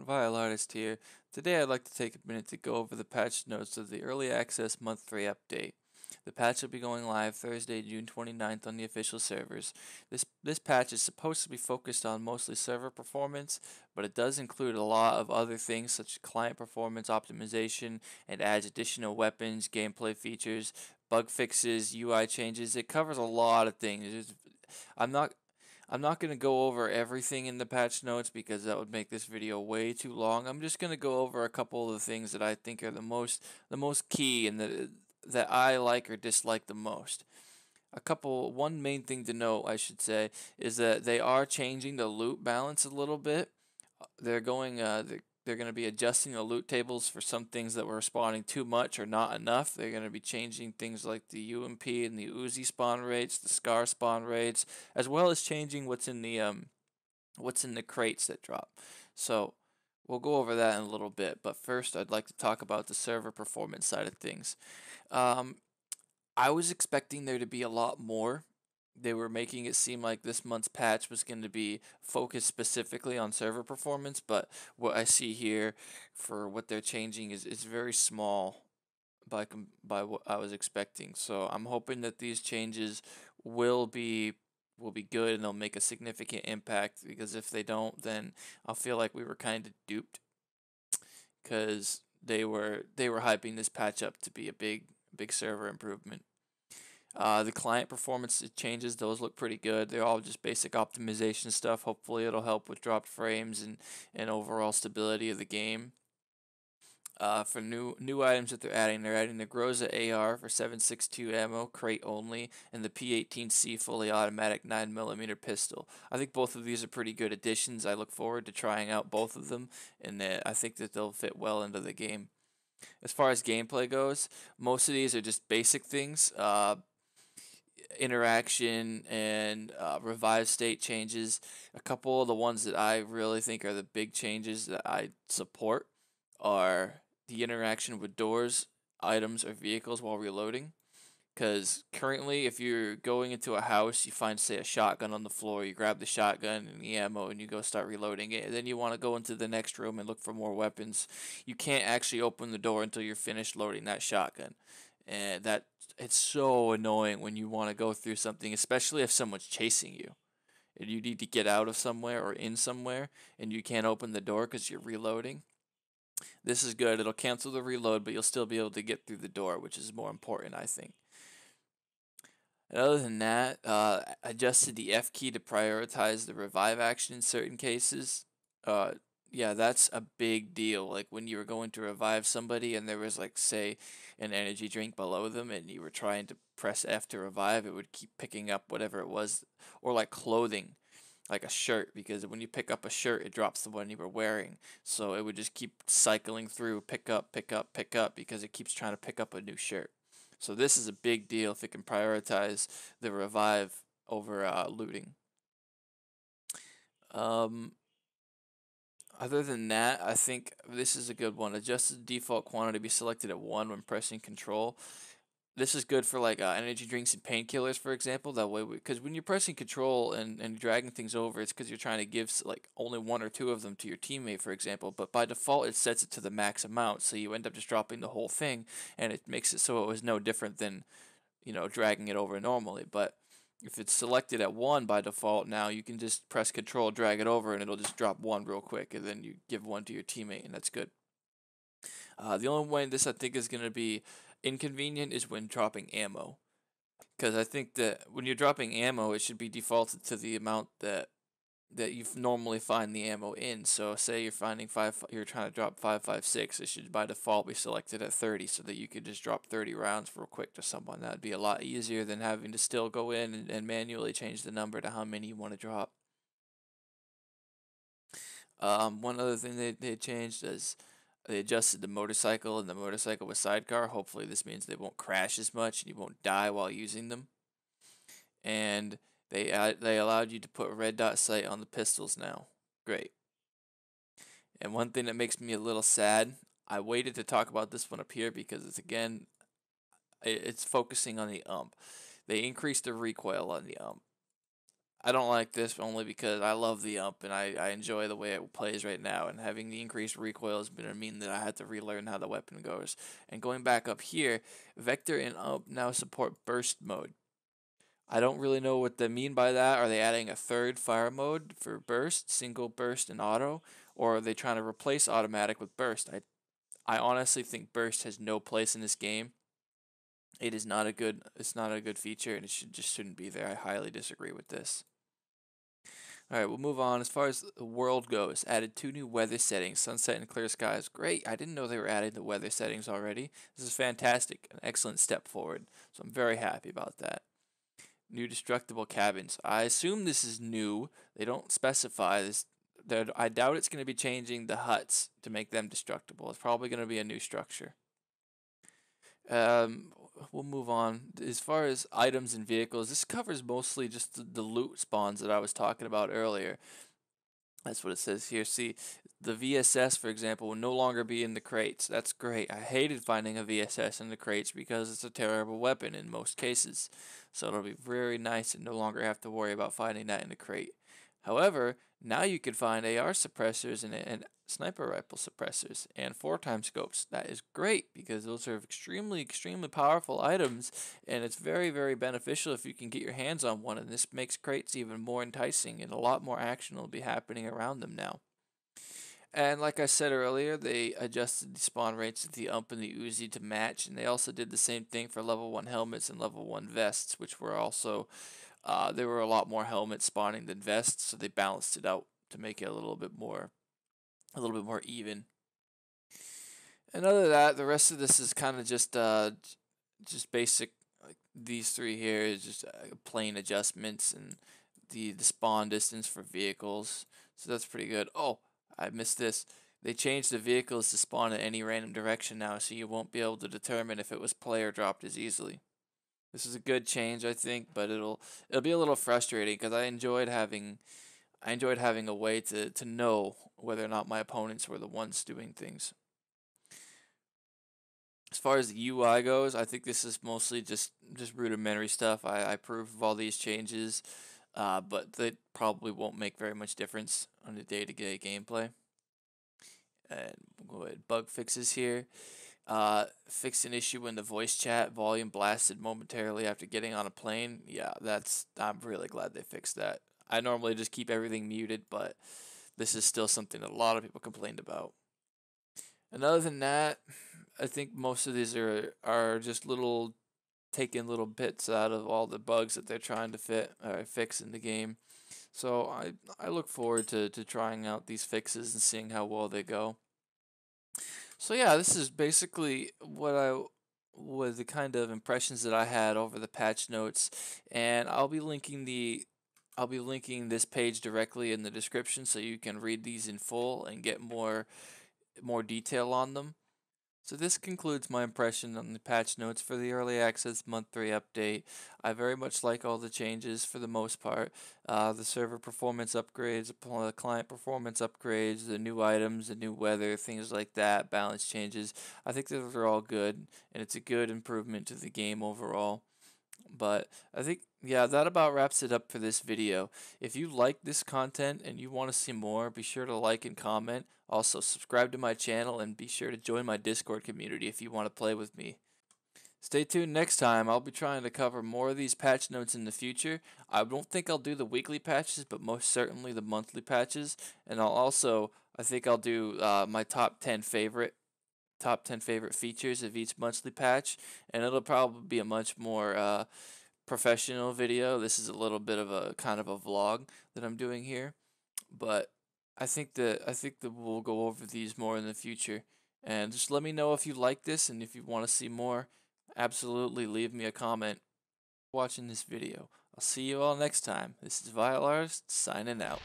Vileartist here. Today I'd like to take a minute to go over the patch notes of the Early Access Month 3 update. The patch will be going live Thursday, June 29th on the official servers. This patch is supposed to be focused on mostly server performance, but it does include a lot of other things such as client performance optimization and adds additional weapons, gameplay features, bug fixes, UI changes. It covers a lot of things. I'm not I'm not going to go over everything in the patch notes because that would make this video way too long. I'm just going to go over a couple of the things that I think are the most key and that I like or dislike the most. One main thing to note, I should say, is that they are changing the loot balance a little bit. They're going to be adjusting the loot tables for some things that were spawning too much or not enough. They're going to be changing things like the UMP and the Uzi spawn rates, the Scar spawn rates, as well as changing what's in the crates that drop. So we'll go over that in a little bit. But first, I'd like to talk about the server performance side of things. Um, I was expecting there to be a lot more. They were making it seem like this month's patch was going to be focused specifically on server performance, but what I see here for what they're changing is very small by what I was expecting. So I'm hoping that these changes will be will be good and they'll make a significant impact, because if they don't, then I'll feel like we were kind of duped, because they were hyping this patch up to be a big server improvement. The client performance changes, those look pretty good. They're all just basic optimization stuff. Hopefully it'll help with dropped frames and overall stability of the game. For new items that they're adding the Groza AR for 7.62 ammo, crate only, and the P18C fully automatic 9mm pistol. I think both of these are pretty good additions. I look forward to trying out both of them, and I think that they'll fit well into the game. As far as gameplay goes, most of these are just basic things. Interaction and revive state changes. A couple of the ones that I really think are the big changes that I support are the interaction with doors, items, or vehicles while reloading. Because currently, if you're going into a house, you find, say, a shotgun on the floor, you grab the shotgun and the ammo, and you go start reloading it. And then you want to go into the next room and look for more weapons. You can't actually open the door until you're finished loading that shotgun. And it's so annoying when you want to go through something, especially if someone's chasing you. And you need to get out of somewhere or in somewhere, and you can't open the door because you're reloading. This is good. It'll cancel the reload, but you'll still be able to get through the door, which is more important, I think. And other than that, adjusted the F key to prioritize the revive action in certain cases. Uh, yeah, that's a big deal. Like when you were going to revive somebody and there was, like, say, an energy drink below them and you were trying to press F to revive, it would keep picking up whatever it was. Or like clothing, like a shirt, because when you pick up a shirt, it drops the one you were wearing. So it would just keep cycling through, pick up, pick up, pick up, because it keeps trying to pick up a new shirt. So this is a big deal if it can prioritize the revive over looting. Um, Other than that, I think this is a good one. Adjust the default quantity to be selected at 1 when pressing control. This is good for like energy drinks and painkillers, for example. That way, because when you're pressing control and dragging things over, it's because you're trying to give like only 1 or 2 of them to your teammate, for example. But by default, it sets it to the max amount, so you end up just dropping the whole thing, and it makes it so it was no different than dragging it over normally. But if it's selected at 1 by default, now you can just press control, drag it over, and it'll just drop 1 real quick, and then you give 1 to your teammate, and that's good. The only way this I think is going to be inconvenient is when dropping ammo, because I think that when you're dropping ammo, it should be defaulted to the amount that you normally find the ammo in. So say you're trying to drop 5.56, it should by default be selected at 30, so that you could just drop 30 rounds real quick to someone. That'd be a lot easier than having to still go in and manually change the number to how many you want to drop. One other thing they changed is they adjusted the motorcycle and the motorcycle with sidecar. Hopefully this means they won't crash as much and you won't die while using them. And they allowed you to put red dot sight on the pistols now. Great. And one thing that makes me a little sad, I waited to talk about this one up here because it's focusing on the ump. They increased the recoil on the ump. I don't like this only because I love the ump and I enjoy the way it plays right now, and having the increased recoil is going to mean that I had to relearn how the weapon goes. And going back up here, Vector and ump now support burst mode. I don't really know what they mean by that. Are they adding a third fire mode for burst, single burst and auto, or are they trying to replace automatic with burst? I honestly think burst has no place in this game. It is not a good it's not a good feature, and it shouldn't be there. I highly disagree with this. All right, we'll move on. As far as the world goes, added 2 new weather settings, sunset and clear skies. Great. I didn't know they were adding the weather settings already. This is fantastic. An excellent step forward. So I'm very happy about that. New destructible cabins. I assume this is new. They don't specify this. I doubt it's going to be changing the huts to make them destructible. It's probably going to be a new structure. We'll move on. As far as items and vehicles, this covers mostly just the loot spawns that I was talking about earlier. That's what it says here. See, the VSS, for example, will no longer be in the crates. That's great. I hated finding a VSS in the crates because it's a terrible weapon in most cases. So it'll be very nice to no longer have to worry about finding that in the crate. However, now you can find AR suppressors and sniper rifle suppressors and 4x scopes. That is great because those are extremely powerful items, and it's very beneficial if you can get your hands on one, and this makes crates even more enticing, and a lot more action will be happening around them now. And like I said earlier, they adjusted the spawn rates of the ump and the Uzi to match, and they also did the same thing for level 1 helmets and level 1 vests, which were also there were a lot more helmets spawning than vests, so they balanced it out to make it a little bit more even. And other than that, the rest of this is kind of just basic. Like these 3 here is just plain adjustments, and the spawn distance for vehicles. So that's pretty good. Oh, I missed this. They changed the vehicles to spawn in any random direction now, so you won't be able to determine if it was player dropped as easily. This is a good change, I think, but it'll be a little frustrating because I enjoyed having a way to know whether or not my opponents were the ones doing things. As far as the UI goes, I think this is mostly just rudimentary stuff. I approve of all these changes, but they probably won't make very much difference on the day-to-day gameplay. And we'll go ahead, bug fixes here. Fixed an issue when the voice chat volume blasted momentarily after getting on a plane. Yeah, I'm really glad they fixed that. I normally just keep everything muted, but this is still something that a lot of people complained about. And other than that, I think most of these are just taking little bits out of all the bugs that they're trying to fix in the game. So I look forward to trying out these fixes and seeing how well they go. So yeah, this is basically the kind of impressions that I had over the patch notes, and I'll be linking this page directly in the description so you can read these in full and get more detail on them. So this concludes my impression on the patch notes for the Early Access Month 3 update. I very much like all the changes for the most part. The server performance upgrades, the client performance upgrades, the new items, the new weather, things like that, balance changes. I think those are all good, and it's a good improvement to the game overall. But I think, yeah, that about wraps it up for this video. If you like this content and you want to see more, be sure to like and comment. Also, subscribe to my channel and be sure to join my Discord community if you want to play with me. Stay tuned next time. I'll be trying to cover more of these patch notes in the future. I don't think I'll do the weekly patches, but most certainly the monthly patches. And I think I'll do my top 10 favorite features of each monthly patch, and it'll probably be a much more professional video. This is a little bit of a kind of a vlog that I'm doing here, but I think that we'll go over these more in the future. And just let me know if you like this and if you want to see more. Absolutely leave me a comment watching this video. I'll see you all next time. This is Vileartist signing out.